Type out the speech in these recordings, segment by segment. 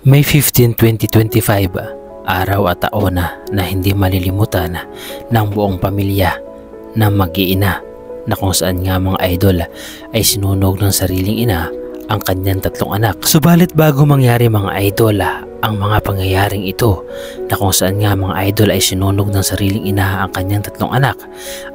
May 15, 2025, araw at taon na hindi malilimutan ng buong pamilya ng mag-iina na kung saan nga mga idol ay sinunog ng sariling ina ang kanyang tatlong anak. Subalit bago mangyari mga idol ang mga pangyayaring ito na kung saan nga mga idol ay sinunog ng sariling ina ang kanyang tatlong anak,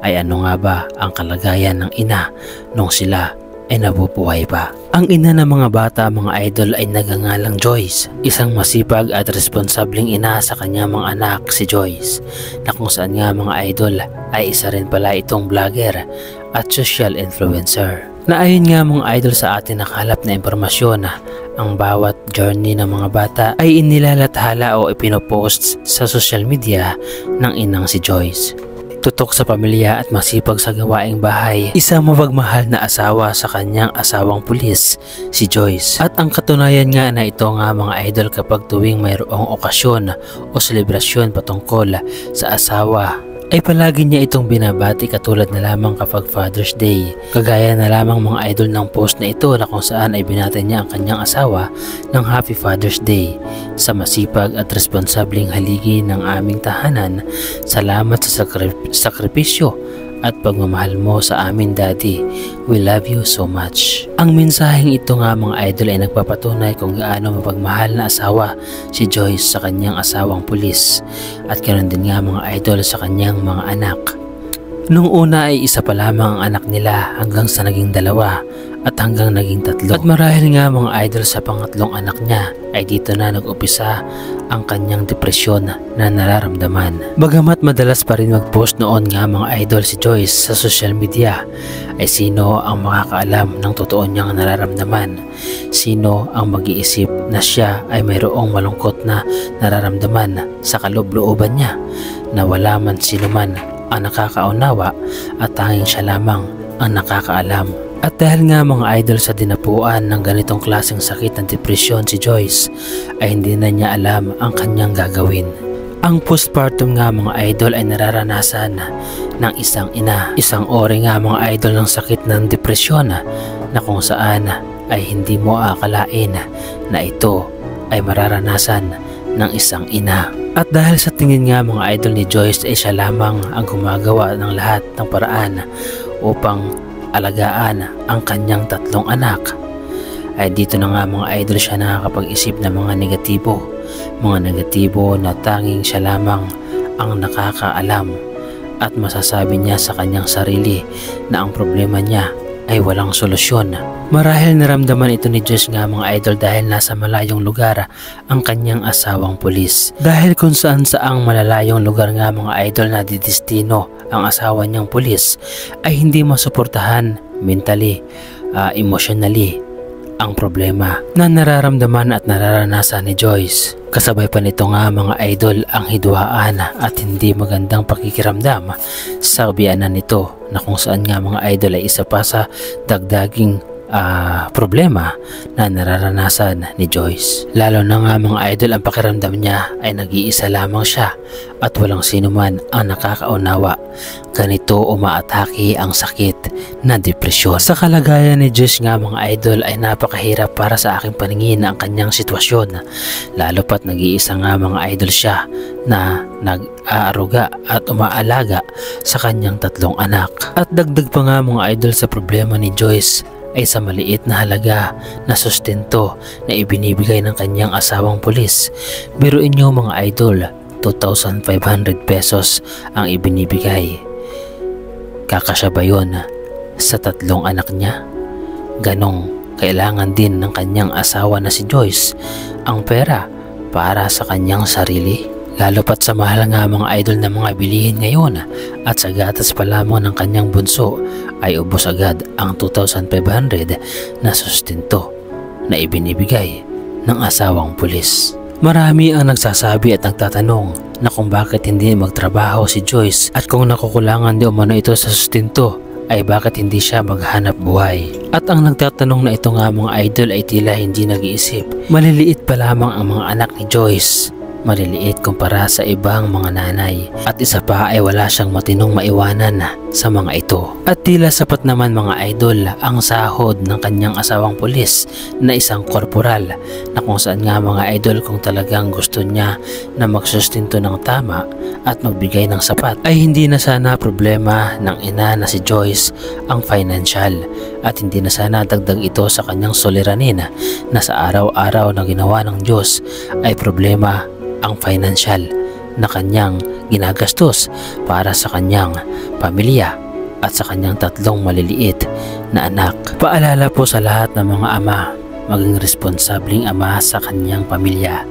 ay ano nga ba ang kalagayan ng ina nung sila ay nabubuhay pa? Ang ina ng mga bata mga idol ay nagangalang Joyce, isang masipag at responsableng ina sa kanyang mga anak si Joyce, na kung saan nga mga idol ay isa rin pala itong vlogger at social influencer. Na ayon nga mga idol sa atin nakalap na impormasyon, ang bawat journey ng mga bata ay inilalathala o ipinopost sa social media ng inang si Joyce. Tutok sa pamilya at masipag sa gawaing bahay, isang mapagmahal na asawa sa kanyang asawang pulis, si Joyce. At ang katunayan nga na ito nga mga idol, kapag tuwing mayroong okasyon o selebrasyon patungkol sa asawa, ay palagi niya itong binabati, katulad na lamang kapag Father's Day. Kagaya na lamang mga idol ng post na ito na kung saan ay binati niya ang kanyang asawa ng Happy Father's Day. Sa masipag at responsableng haligi ng aming tahanan, salamat sa sakripisyo at pagmamahal mo sa amin, Daddy. We love you so much. Ang mensaheng ito nga mga idol ay nagpapatunay kung gaano mapagmahal na asawa si Joyce sa kanyang asawang pulis, at ganoon din nga mga idol sa kanyang mga anak. Nung una ay isa pa lamang ang anak nila hanggang sa naging dalawa at hanggang naging tatlo. At marahil nga mga idol sa pangatlong anak niya ay dito na nag-upisa ang kanyang depresyon na nararamdaman. Bagamat madalas pa rin mag-post noon nga mga idol si Joyce sa social media, ay sino ang makakaalam ng totoo niyang nararamdaman? Sino ang mag-iisip na siya ay mayroong malungkot na nararamdaman sa kaloob-looban niya na wala man sino man ang nakakaunawa at tanging siya lamang ang nakakaalam? At dahil nga mga idol sa dinapuan ng ganitong klaseng sakit ng depresyon si Joyce, ay hindi na niya alam ang kanyang gagawin. Ang postpartum nga mga idol ay nararanasan ng isang ina. Isang ori nga mga idol ng sakit ng depresyon na kung saan ay hindi mo aakalain na ito ay mararanasan ng isang ina. At dahil sa tingin nga mga idol ni Joyce ay siya lamang ang gumagawa ng lahat ng paraan upang alagaan ang kanyang tatlong anak, ay dito na nga mga idol siya nakakapag-isip ng mga negatibo na tanging siya lamang ang nakakaalam, at masasabi niya sa kanyang sarili na ang problema niya ay walang solusyon. Marahil naramdaman ito ni Joyce nga mga idol dahil nasa malayong lugar ang kanyang asawang pulis. Dahil kung saan saang malalayong lugar nga mga idol na didestino ang asawa niyang pulis, ay hindi masuportahan mentally, emotionally ang problema na nararamdaman at nararanasan ni Joyce. Kasabay pa nito nga mga idol ang hidwaan at hindi magandang pakikiramdam sa biyanan nito, na kung saan nga mga idol ay isa pa sa dagdaging problema na nararanasan ni Joyce. Lalo na nga mga idol ang pakiramdam niya ay nag-iisa lamang siya at walang sino man ang nakakaunawa. Ganito umaatake ang sakit na depresyon. Sa kalagayan ni Joyce nga mga idol ay napakahirap para sa aking paningin ang kanyang sitwasyon, lalo pat nag-iisa nga mga idol siya na nag-aaruga at umaalaga sa kanyang tatlong anak. At dagdag pa nga mga idol sa problema ni Joyce ay sa maliit na halaga na sustento na ibinibigay ng kanyang asawang pulis. Biruin nyo mga idol, 2,500 pesos ang ibinibigay. Kakasya ba yun sa tatlong anak niya? Ganong kailangan din ng kanyang asawa na si Joyce ang pera para sa kanyang sarili. Lalo pat sa mahal nga mga idol na mga bilihin ngayon, at sa gatas pa lamang ng kanyang bunso ay ubos agad ang 2,500 na sustento na ibinibigay ng asawang pulis. Marami ang nagsasabi at nagtatanong na kung bakit hindi magtrabaho si Joyce, at kung nakukulangan di umano ito sa sustento ay bakit hindi siya maghanap buhay. At ang nagtatanong na ito nga mga idol ay tila hindi nag-iisip. Maliliit pa lamang ang mga anak ni Joyce maliliit kumpara sa ibang mga nanay, at isa pa ay wala siyang matinong maiwanan sa mga ito. At tila sapat naman mga idol ang sahod ng kanyang asawang pulis na isang korporal, na kung saan nga mga idol kung talagang gusto niya na magsustinto ng tama at magbigay ng sapat, ay hindi na sana problema ng ina na si Joyce ang financial, at hindi na sana dagdag ito sa kanyang suliranin na sa araw-araw na ginawa ng Diyos ay problema ang financial na kanyang ginagastos para sa kanyang pamilya at sa kanyang 3 maliliit na anak. Paalala po sa lahat ng mga ama, maging responsabling ama sa kanyang pamilya,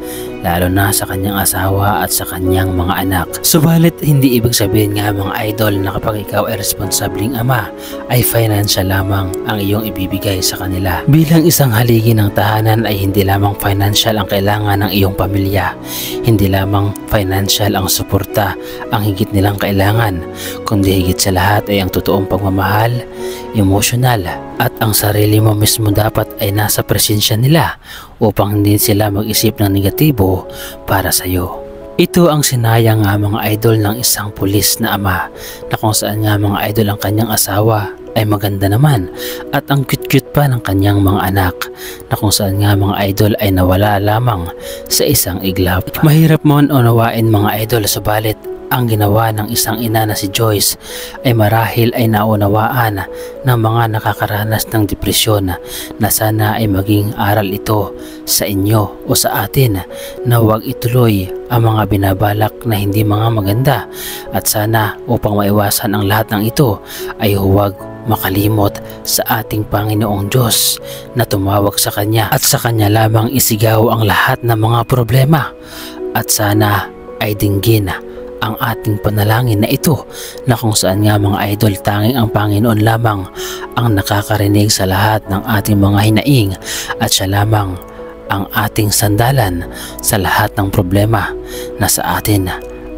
lalo na sa kanyang asawa at sa kanyang mga anak. Subalit hindi ibig sabihin nga mga idol na kapag ikaw ay responsabling ama ay financial lamang ang iyong ibibigay sa kanila. Bilang isang haligi ng tahanan ay hindi lamang financial ang kailangan ng iyong pamilya, hindi lamang financial ang suporta ang higit nilang kailangan, kundi higit sa lahat ay ang totoong pagmamahal, emosyonal, at ang sarili mo mismo dapat ay nasa presensya nila upang hindi sila mag-isip ng negatibo para sa iyo. Ito ang sinayang nga mga idol ng isang pulis na ama, na kung saan nga mga idol ang kanyang asawa ay maganda naman at ang cute-cute pa ng kanyang mga anak, na kung saan nga mga idol ay nawala lamang sa isang iglap. Mahirap mo unawain mga idol, subalit ang ginawa ng isang ina na si Joyce ay marahil ay naunawaan ng mga nakakaranas ng depresyon, na sana ay maging aral ito sa inyo o sa atin na huwag ituloy ang mga binabalak na hindi mga maganda, at sana upang maiwasan ang lahat ng ito ay huwag makalimot sa ating Panginoong Diyos na tumawag sa Kanya at sa Kanya lamang isigaw ang lahat ng mga problema, at sana ay dinggin ang ating panalangin na ito, na kung saan nga mga idol tanging ang Panginoon lamang ang nakakarinig sa lahat ng ating mga hinaing, at siya lamang ang ating sandalan sa lahat ng problema na sa atin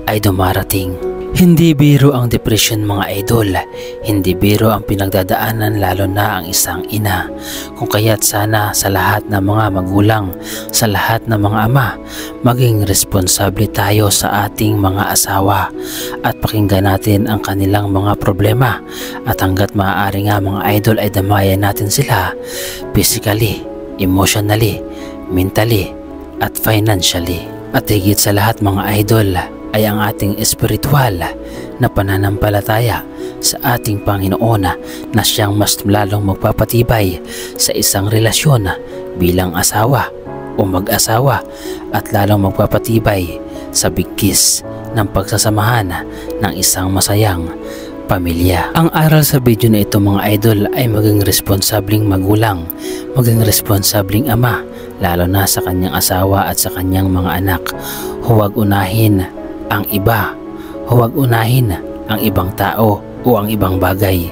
ay dumarating. Hindi biro ang depression mga idol, hindi biro ang pinagdadaanan, lalo na ang isang ina. Kung kaya't sana sa lahat ng mga magulang, sa lahat ng mga ama, maging responsable tayo sa ating mga asawa at pakinggan natin ang kanilang mga problema, at hanggat maaari nga mga idol ay damayan natin sila physically, emotionally, mentally at financially. At higit sa lahat mga idol ay ang ating espiritual na pananampalataya sa ating Panginoon, na siyang mas lalong magpapatibay sa isang relasyon bilang asawa o mag-asawa, at lalong magpapatibay sa bigkis ng pagsasamahan ng isang masayang pamilya. Ang aral sa video na ito mga idol ay maging responsabling magulang, maging responsabling ama, lalo na sa kanyang asawa at sa kanyang mga anak. Huwag unahin ang iba, huwag unahin ang ibang tao o ang ibang bagay.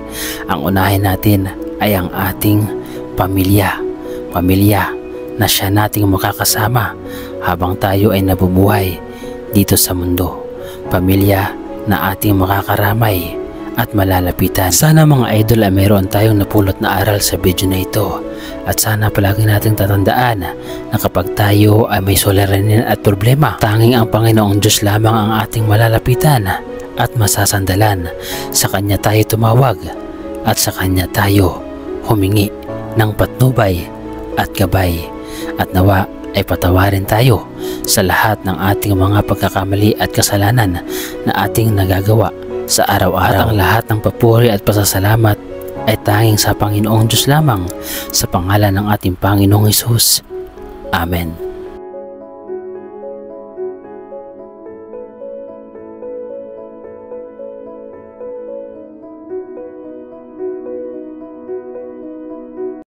Ang unahin natin ay ang ating pamilya, pamilya na siya nating makakasama habang tayo ay nabubuhay dito sa mundo, pamilya na ating makakaramay at malalapitan. Sana mga idol ay mayroon tayong napulot na aral sa video na ito, at sana palagi nating tatandaan na kapag tayo ay may suliranin at problema, tanging ang Panginoong Diyos lamang ang ating malalapitan at masasandalan. Sa Kanya tayo tumawag at sa Kanya tayo humingi ng patnubay at gabay, at nawa ay patawarin tayo sa lahat ng ating mga pagkakamali at kasalanan na ating nagagawa sa araw-araw. Ang lahat ng papuri at pasasalamat ay tanging sa Panginoong Diyos lamang, sa pangalan ng ating Panginoong Hesus. Amen.